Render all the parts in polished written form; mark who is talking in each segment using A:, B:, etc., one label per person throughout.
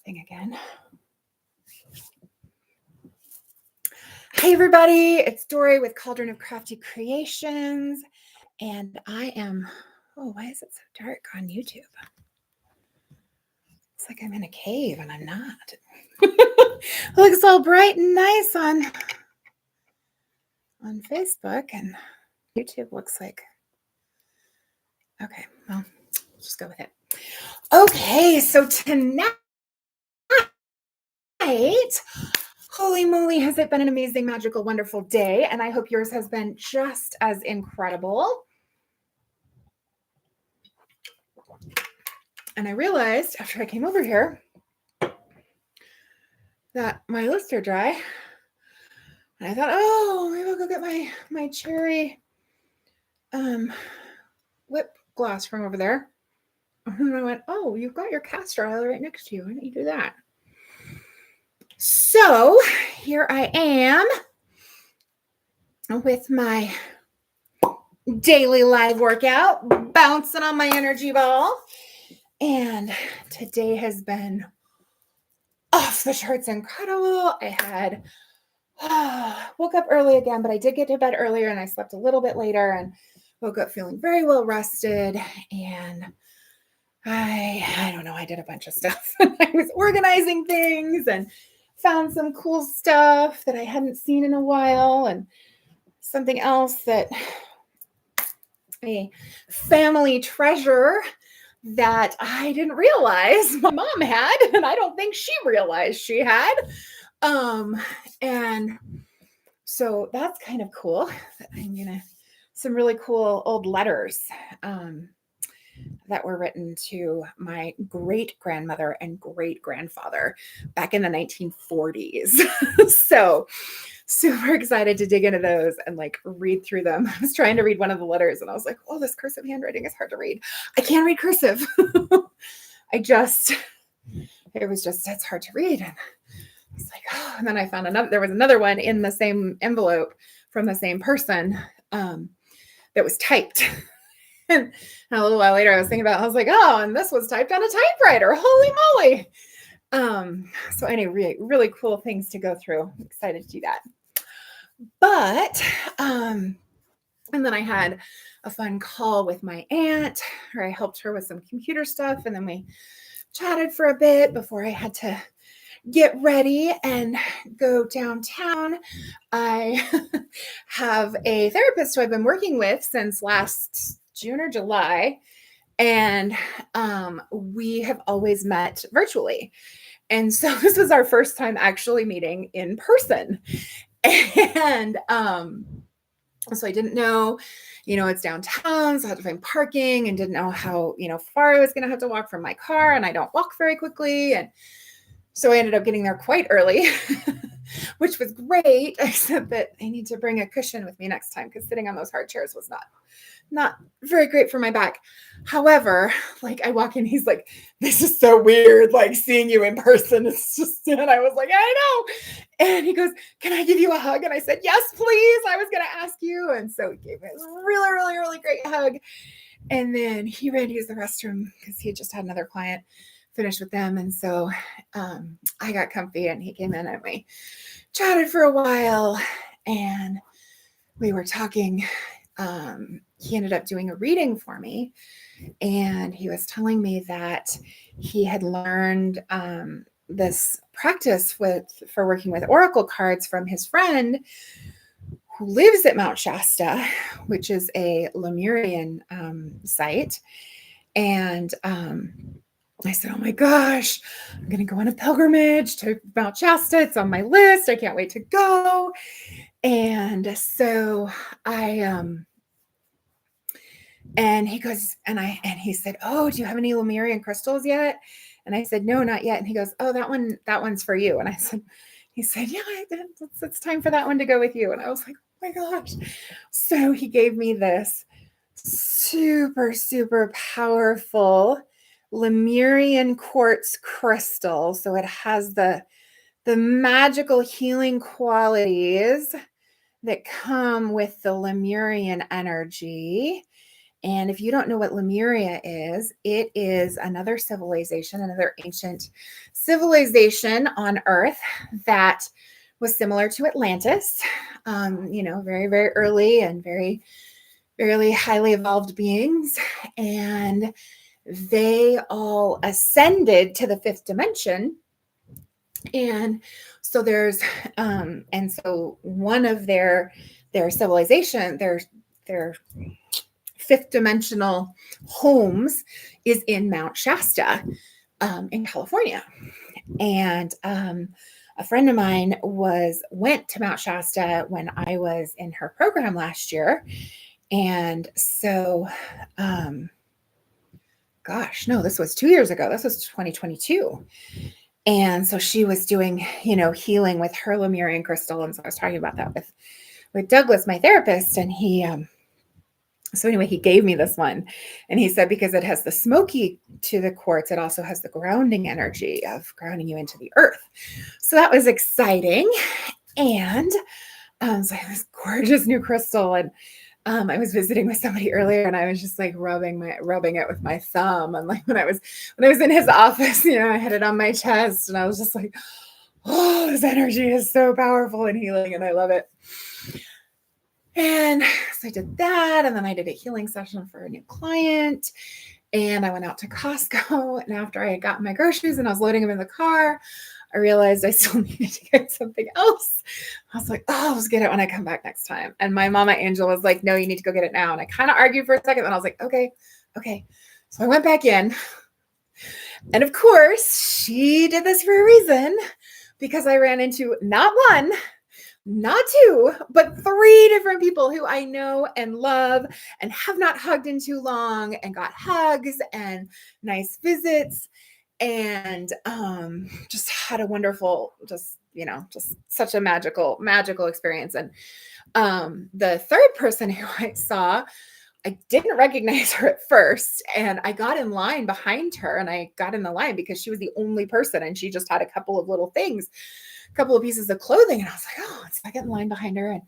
A: Thing again. Hey everybody, it's Dory with Cauldron of Crafty Creations, and I am, why is it so dark on YouTube? It's like I'm in a cave and I'm not. It looks all bright and nice on Facebook, and YouTube looks like, okay, well, just go with it. Okay, so tonight, holy moly, has it been an amazing, magical, wonderful day, and I hope yours has been just as incredible. And I realized after I came over here that my lips are dry. And I thought, oh, maybe I'll go get my cherry lip gloss from over there. And I went, oh, you've got your castor oil right next to you. Why don't you do that? So here I am with my daily live workout, bouncing on my energy ball. And today has been off the charts incredible. I had woke up early again, but I did get to bed earlier and I slept a little bit later and woke up feeling very well rested. And I don't know, I did a bunch of stuff. I was organizing things and found some cool stuff that I hadn't seen in a while, and something else that a family treasure that I didn't realize my mom had, and I don't think she realized she had. And so that's kind of cool. I'm gonna some really cool old letters that were written to my great grandmother and great grandfather back in the 1940s. So super excited to dig into those and like read through them. I was trying to read one of the letters and I was like, oh, this cursive handwriting is hard to read. I can't read cursive. It's hard to read. And it's like, oh, and then I found there was another one in the same envelope from the same person that was typed. And a little while later I was thinking I was like, oh, and this was typed on a typewriter. Holy moly. So anyway, really cool things to go through. I'm excited to do that. But, and then I had a fun call with my aunt, or I helped her with some computer stuff. And then we chatted for a bit before I had to get ready and go downtown. I have a therapist who I've been working with since last June or July, and we have always met virtually. And so this was our first time actually meeting in person. And so I didn't know, it's downtown, so I had to find parking and didn't know how, far I was going to have to walk from my car, and I don't walk very quickly. And so I ended up getting there quite early, which was great, except that I need to bring a cushion with me next time because sitting on those hard chairs was not very great for my back. However, like I walk in, he's like, this is so weird, like seeing you in person. It's just, and I was like, I know. And he goes, can I give you a hug? And I said, yes, please. I was going to ask you. And so he gave me this really, really, really great hug. And then he ran to use the restroom because he had just had another client finish with them. And so I got comfy and he came in and we chatted for a while and we were talking. He ended up doing a reading for me, and he was telling me that he had learned this practice for working with oracle cards from his friend who lives at Mount Shasta, which is a Lemurian site. And I said, oh my gosh, I'm going to go on a pilgrimage to Mount Shasta. It's on my list. I can't wait to go. And so and he goes, and he said, oh, do you have any Lemurian crystals yet? And I said, no, not yet. And he goes, oh, that one's for you. And he said, yeah, it's time for that one to go with you. And I was like, oh my gosh. So he gave me this super, super powerful Lemurian quartz crystal. So it has the magical healing qualities that come with the Lemurian energy. And if you don't know what Lemuria is, it is another civilization, another ancient civilization on Earth that was similar to Atlantis, very, very early and very, very highly evolved beings. And they all ascended to the fifth dimension. And so one of their civilization, their fifth dimensional homes is in Mount Shasta, in California. And a friend of mine went to Mount Shasta when I was in her program last year. And so, this was 2 years ago. This was 2022. And so she was doing, healing with her Lemurian crystal. And so I was talking about that with Douglas, my therapist, and he gave me this one, and he said, because it has the smoky to the quartz, it also has the grounding energy of grounding you into the earth. So that was exciting. And so I have this gorgeous new crystal, and I was visiting with somebody earlier, and I was just like rubbing it with my thumb. And like when I was in his office, I had it on my chest, and I was just like, oh, this energy is so powerful and healing, and I love it. And so I did that, and then I did a healing session for a new client, and I went out to Costco. And after I had gotten my groceries and I was loading them in the car, I realized I still needed to get something else. I was like, oh, I'll just get it when I come back next time. And my mama Angel was like, no, you need to go get it now. And I kind of argued for a second, and I was like, okay. So I went back in, and of course she did this for a reason, because I ran into not one, not two, but 3 different people who I know and love and have not hugged in too long, and got hugs and nice visits, and just had a wonderful, just such a magical experience. And the third person who I saw, I didn't recognize her at first, and I got in line behind her, and I got in the line because she was the only person, and she just had a couple of little things, a couple of pieces of clothing. And I was like, oh, so I get in line behind her, and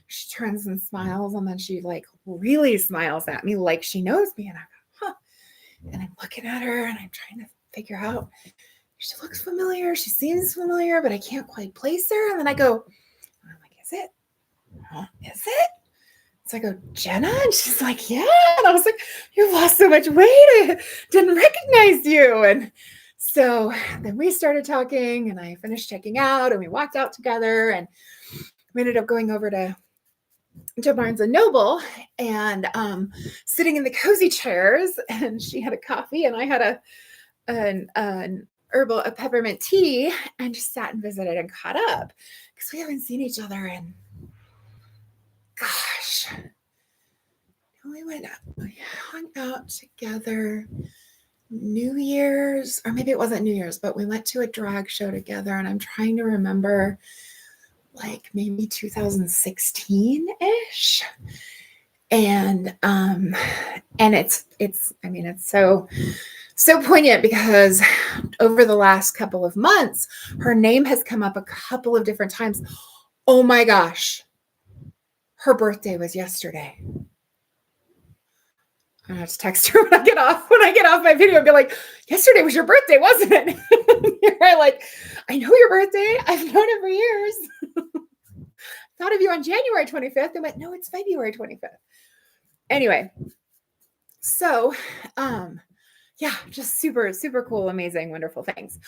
A: she turns and smiles, and then she like really smiles at me like she knows me. And I go, huh. And I'm looking at her, and I'm trying to figure out, she looks familiar, she seems familiar, but I can't quite place her. And then I go, I'm like, is it? Is it? So I go, Jenna? And she's like, yeah. And I was like, you've lost so much weight, I didn't recognize you. And so then we started talking, and I finished checking out, and we walked out together, and we ended up going over to Barnes and Noble, and sitting in the cozy chairs, and she had a coffee, and I had an herbal, a peppermint tea, and just sat and visited and caught up, because we haven't seen each other in, gosh, we hung out together New Year's, or maybe it wasn't New Year's, but we went to a drag show together, and I'm trying to remember, like maybe 2016-ish. And it's so poignant, because over the last couple of months, her name has come up a couple of different times. Oh my gosh, her birthday was yesterday. I have to text her when I get off my video, and be like, yesterday was your birthday, wasn't it? You're like, I know your birthday. I've known it for years. Thought of you on January 25th. I went, no, it's February 25th. Anyway, so just super, super cool, amazing, wonderful things.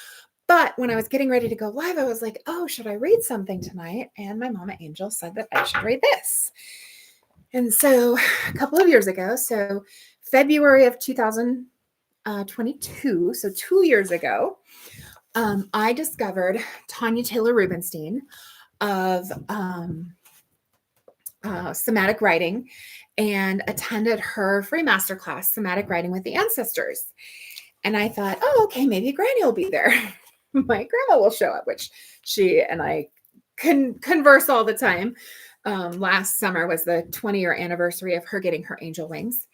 A: But when I was getting ready to go live, I was like, oh, should I read something tonight? And my mama Angel said that I should read this. And so a couple of years ago, so February of 2022, so 2 years ago, I discovered Tanya Taylor Rubenstein of somatic writing, and attended her free masterclass, Somatic Writing with the Ancestors. And I thought, oh, okay, maybe Granny will be there. My grandma will show up, which she and I converse all the time. Last summer was the 20-year anniversary of her getting her angel wings.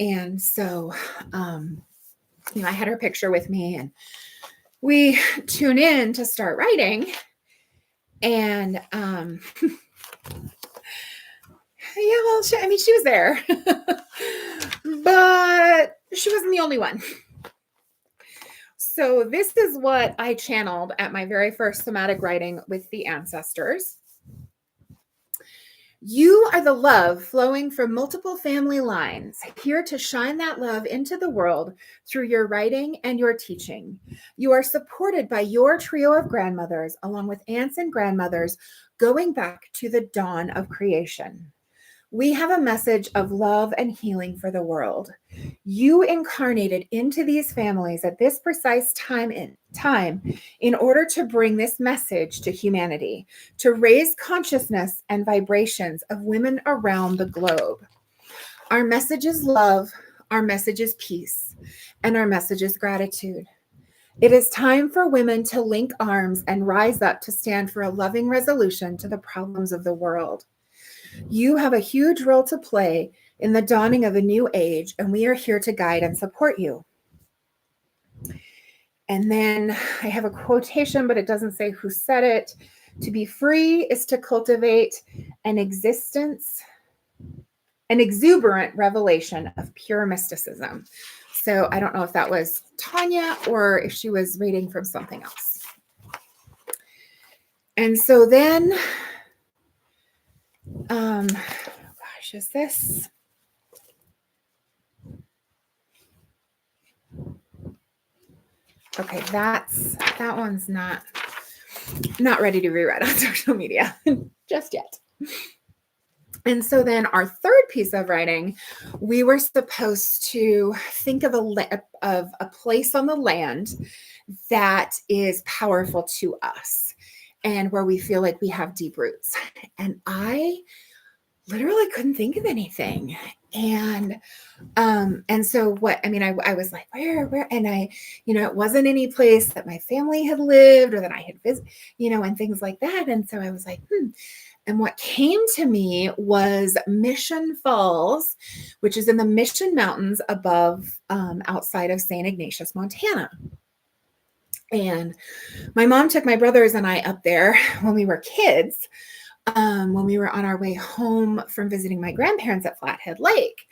A: And so, I had her picture with me, and we tune in to start writing. And Yeah, well, I mean, she was there, but she wasn't the only one. So this is what I channeled at my very first somatic writing with the ancestors. You are the love flowing from multiple family lines, here to shine that love into the world through your writing and your teaching. You are supported by your trio of grandmothers, along with aunts and grandmothers, going back to the dawn of creation. We have a message of love and healing for the world. You incarnated into these families at this precise time in order to bring this message to humanity, to raise consciousness and vibrations of women around the globe. Our message is love, our message is peace, and our message is gratitude. It is time for women to link arms and rise up to stand for a loving resolution to the problems of the world. You have a huge role to play in the dawning of a new age, and we are here to guide and support you. And then I have a quotation, but it doesn't say who said it. To be free is to cultivate an exuberant revelation of pure mysticism. So I don't know if that was Tanya or if she was reading from something else. And so then, is this? Okay, that one's not ready to be read on social media just yet. And so then our third piece of writing, we were supposed to think of a place on the land that is powerful to us and where we feel like we have deep roots. And I literally couldn't think of anything. And so what, I mean, I was like, where, and it wasn't any place that my family had lived or that I had visited, and things like that. And so I was like, And what came to me was Mission Falls, which is in the Mission Mountains above, outside of St. Ignatius, Montana. And my mom took my brothers and I up there when we were kids, when we were on our way home from visiting my grandparents at Flathead Lake.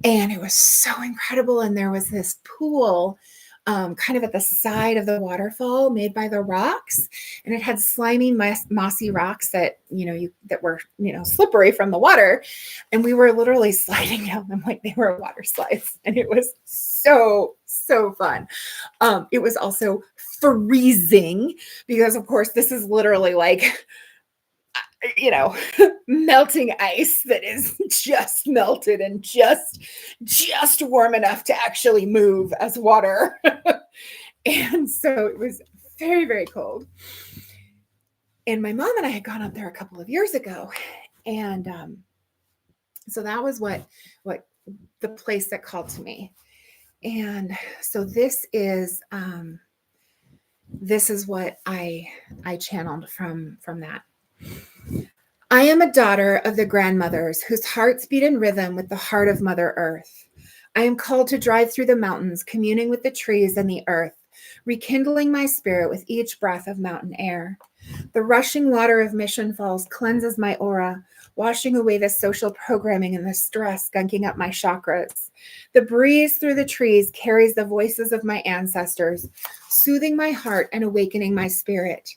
A: And it was so incredible. And there was this pool kind of at the side of the waterfall made by the rocks. And it had slimy, mossy rocks that, that were, slippery from the water. And we were literally sliding down them like they were water slides. And it was so, so fun. It was also freezing because, of course, this is literally like, melting ice that is just melted and just warm enough to actually move as water. And so it was very, very cold. And my mom and I had gone up there a couple of years ago. And so that was what the place that called to me. And so this is what I channeled from that. I am a daughter of the grandmothers whose hearts beat in rhythm with the heart of Mother Earth. I am called to drive through the mountains, communing with the trees and the earth, rekindling my spirit with each breath of mountain air. The rushing water of Mission Falls cleanses my aura, washing away the social programming and the stress gunking up my chakras. The breeze through the trees carries the voices of my ancestors, soothing my heart and awakening my spirit.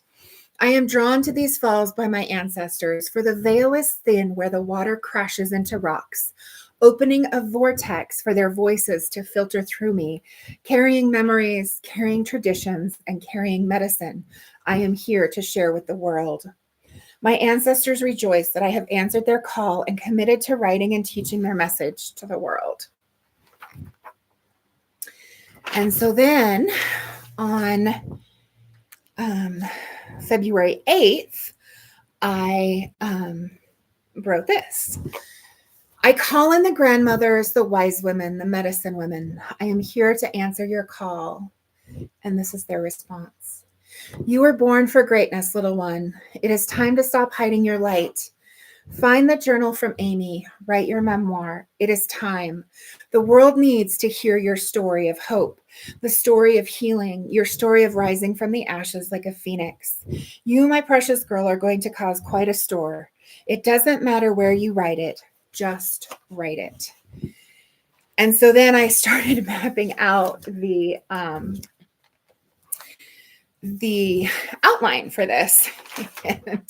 A: I am drawn to these falls by my ancestors, for the veil is thin where the water crashes into rocks, opening a vortex for their voices to filter through me, carrying memories, carrying traditions, and carrying medicine I am here to share with the world. My ancestors rejoice that I have answered their call and committed to writing and teaching their message to the world. And so then on February 8th, I wrote this. I call in the grandmothers, the wise women, the medicine women. I am here to answer your call. And this is their response. You were born for greatness, little one. It is time to stop hiding your light. Find the journal from Amy. Write your memoir. It is time. The world needs to hear your story of hope, the story of healing, your story of rising from the ashes like a phoenix. You, my precious girl, are going to cause quite a stir. It doesn't matter where you write it. just write it. And so then I started mapping out the outline for this. And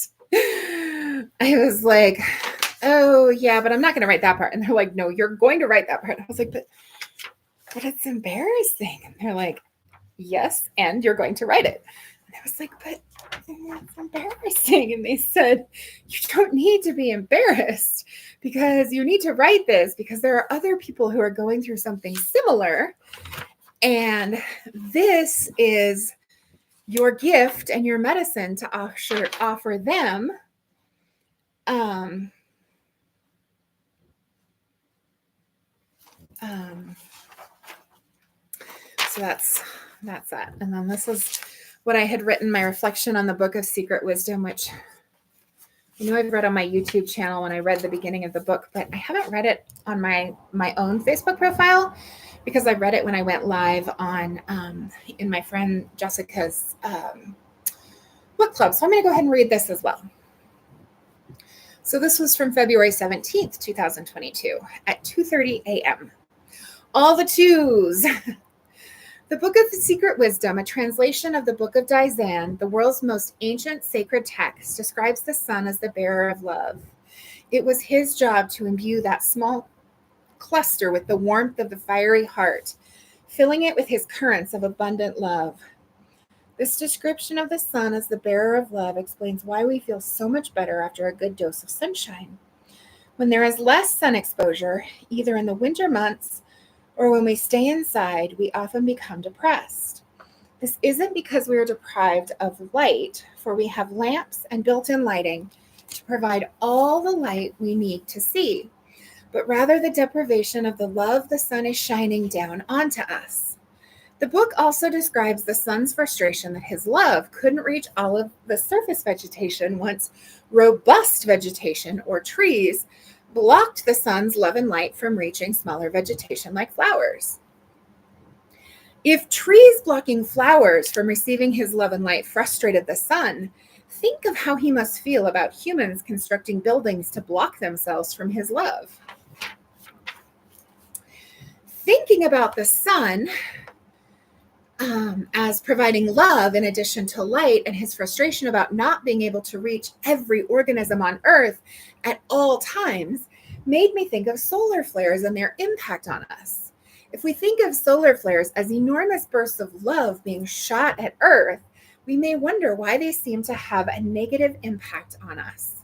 A: I was like, oh yeah, but I'm not going to write that part. And they're like, no, you're going to write that part. I was like, but it's embarrassing. And they're like, yes, and you're going to write it. And I was like, but it's embarrassing. And they said, you don't need to be embarrassed, because you need to write this because there are other people who are going through something similar. And this is your gift and your medicine to offer them. So that's that. And then this is what I had written, my reflection on the Book of Secret Wisdom, which I've read on my YouTube channel when I read the beginning of the book, but I haven't read it on my own Facebook profile, because I read it when I went live on in my friend Jessica's book club. So I'm going to go ahead and read this as well. So this was from February 17th, 2022 at 2:30 a.m. All the twos. The Book of Secret Wisdom, a translation of the Book of Dizan, the world's most ancient sacred text, describes the sun as the bearer of love. It was his job to imbue that small cluster with the warmth of the fiery heart, filling it with his currents of abundant love. This description of the sun as the bearer of love explains why we feel so much better after a good dose of sunshine. When there is less sun exposure, either in the winter months or when we stay inside, we often become depressed. This isn't because we are deprived of light, for we have lamps and built-in lighting to provide all the light we need to see, but rather the deprivation of the love the sun is shining down onto us. The book also describes the sun's frustration that his love couldn't reach all of the surface vegetation once robust vegetation, or trees, blocked the sun's love and light from reaching smaller vegetation like flowers. If trees blocking flowers from receiving his love and light frustrated the sun, think of how he must feel about humans constructing buildings to block themselves from his love. Thinking about the sun as providing love in addition to light, and his frustration about not being able to reach every organism on Earth at all times, made me think of solar flares and their impact on us. If we think of solar flares as enormous bursts of love being shot at Earth, we may wonder why they seem to have a negative impact on us.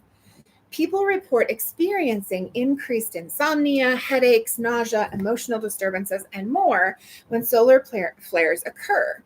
A: People report experiencing increased insomnia, headaches, nausea, emotional disturbances, and more when solar flares occur.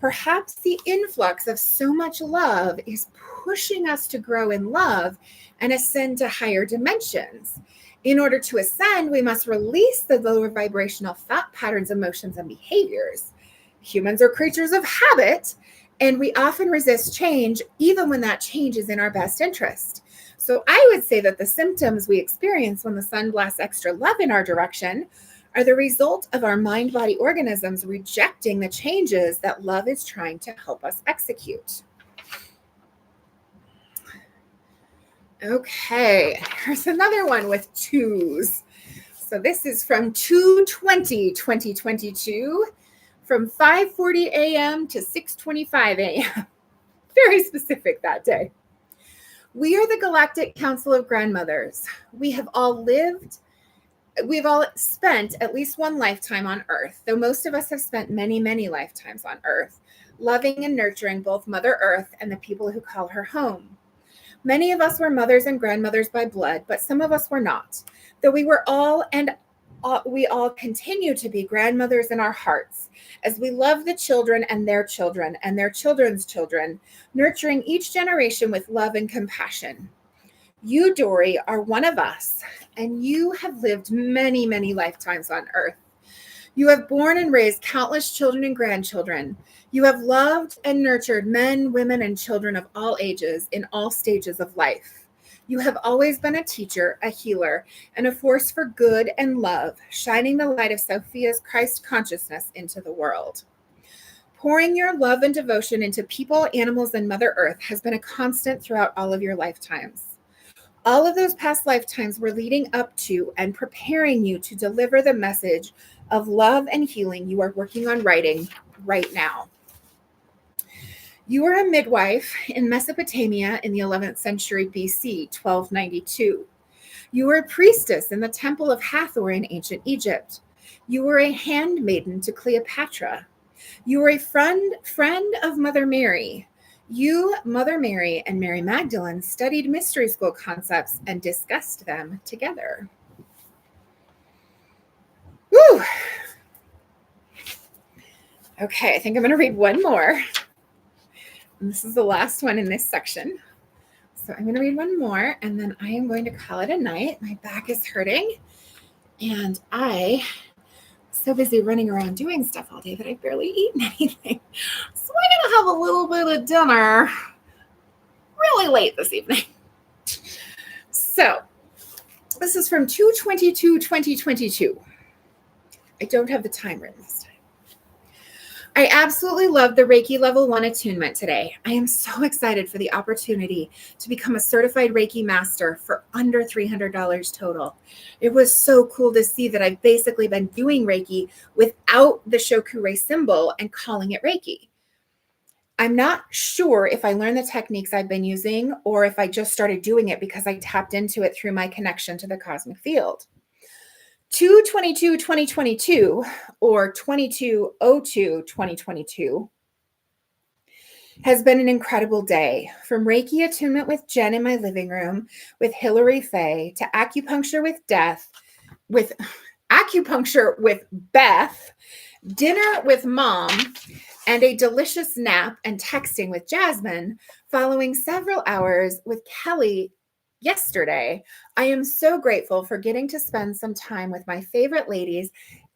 A: Perhaps the influx of so much love is pushing us to grow in love and ascend to higher dimensions. In order to ascend, we must release the lower vibrational thought patterns, emotions, and behaviors. Humans are creatures of habit, and we often resist change, even when that change is in our best interest. So I would say that the symptoms we experience when the sun blasts extra love in our direction are the result of our mind-body organisms rejecting the changes that love is trying to help us execute. Okay, here's another one with twos. So this is from 2/20/2022, from 5:40 a.m. to 6:25 a.m. Very specific that day. We are the Galactic Council of Grandmothers. We've all spent at least one lifetime on Earth, though most of us have spent many, many lifetimes on Earth, loving and nurturing both Mother Earth and the people who call her home. Many of us were mothers and grandmothers by blood, but some of us were not, though we all continue to be grandmothers in our hearts, as we love the children and their children's children, nurturing each generation with love and compassion. You, Dory, are one of us, and you have lived many, many lifetimes on Earth. You have borne and raised countless children and grandchildren. You have loved and nurtured men, women, and children of all ages in all stages of life. You have always been a teacher, a healer, and a force for good and love, shining the light of Sophia's Christ consciousness into the world. Pouring your love and devotion into people, animals, and Mother Earth has been a constant throughout all of your lifetimes. All of those past lifetimes were leading up to and preparing you to deliver the message of love and healing you are working on writing right now. You were a midwife in Mesopotamia in the 11th century BC, 1292. You were a priestess in the Temple of Hathor in ancient Egypt. You were a handmaiden to Cleopatra. You were a friend of Mother Mary. You, Mother Mary, and Mary Magdalene studied mystery school concepts and discussed them together. Woo! Okay, I think I'm going to read one more. And this is the last one in this section. So I'm going to read one more, and then I am going to call it a night. My back is hurting, and I so busy running around doing stuff all day that I've barely eaten anything. So I'm going to have a little bit of dinner really late this evening. So this is from 2/22/2022. I don't have the time written this time. I absolutely love the Reiki Level 1 attunement today. I am so excited for the opportunity to become a certified Reiki master for under $300 total. It was so cool to see that I've basically been doing Reiki without the Shokugure symbol and calling it Reiki. I'm not sure if I learned the techniques I've been using or if I just started doing it because I tapped into it through my connection to the cosmic field. 2/22/2022 or 22/02/2022 has been an incredible day. From Reiki attunement with Jen in my living room, with Hilary Faye, to acupuncture with Beth, dinner with Mom, and a delicious nap and texting with Jasmine, following several hours with Kelly yesterday. I am so grateful for getting to spend some time with my favorite ladies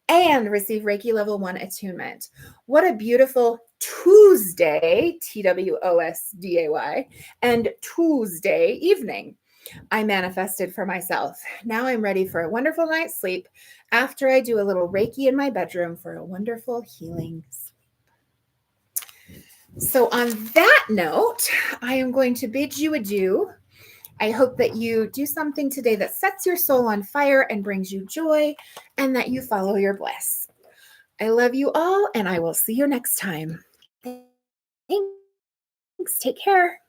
A: and receive Reiki Level 1 attunement. What a beautiful Tuesday, TWOSDAY, and Tuesday evening I manifested for myself. Now I'm ready for a wonderful night's sleep after I do a little Reiki in my bedroom for a wonderful healing sleep. So on that note, I am going to bid you adieu. I hope that you do something today that sets your soul on fire and brings you joy, and that you follow your bliss. I love you all, and I will see you next time. Thanks. Take care.